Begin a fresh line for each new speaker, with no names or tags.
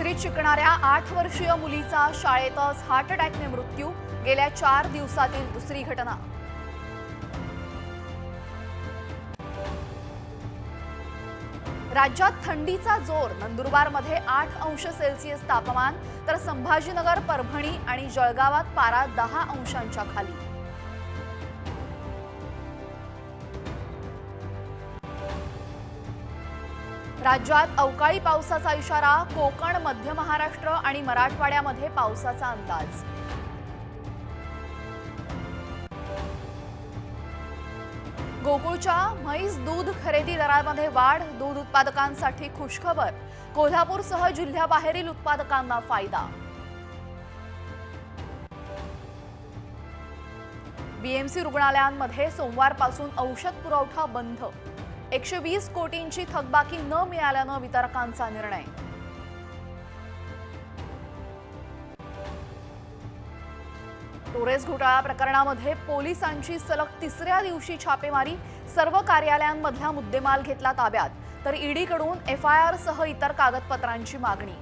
तिसरीत शिकणाऱ्या 8 वर्षीय मुलीचा शाळेतच हार्ट अटॅकने मृत्यू। गेल्या 4 दिवसातील दुसरी घटना। राज्यात थंडीचा जोर। नंदुरबारमध्ये 8 अंश सेल्सिअस तापमान, तर संभाजीनगर, परभणी आणि जळगावात पारा 10 अंशांच्या खाली। राज्यात अवकाळी पावसाचा इशारा। कोकण, मध्य महाराष्ट्र आणि मराठवाड्यामध्ये पावसाचा अंदाज। गोकुळच्या म्हैस दूध खरेदी दरामध्ये वाढ। दूध उत्पादकांसाठी खुशखबर। कोल्हापूरसह जिल्ह्याबाहेरील उत्पादकांना फायदा। बीएमसी रुग्णालयांमध्ये सोमवारपासून औषध पुरवठा बंद। 120 कोटींची थकबाकी न मिळाल्याने वितरकांचा निर्णय। टोरेस घोटाळा प्रकरणामध्ये पोलिसांची सलग तिसऱ्या दिवशी छापेमारी। सर्व कार्यालयांमधला मुद्देमाल घेतला ताब्यात, तर ईडीकडून एफआयआर सह इतर कागदपत्रांची मागणी।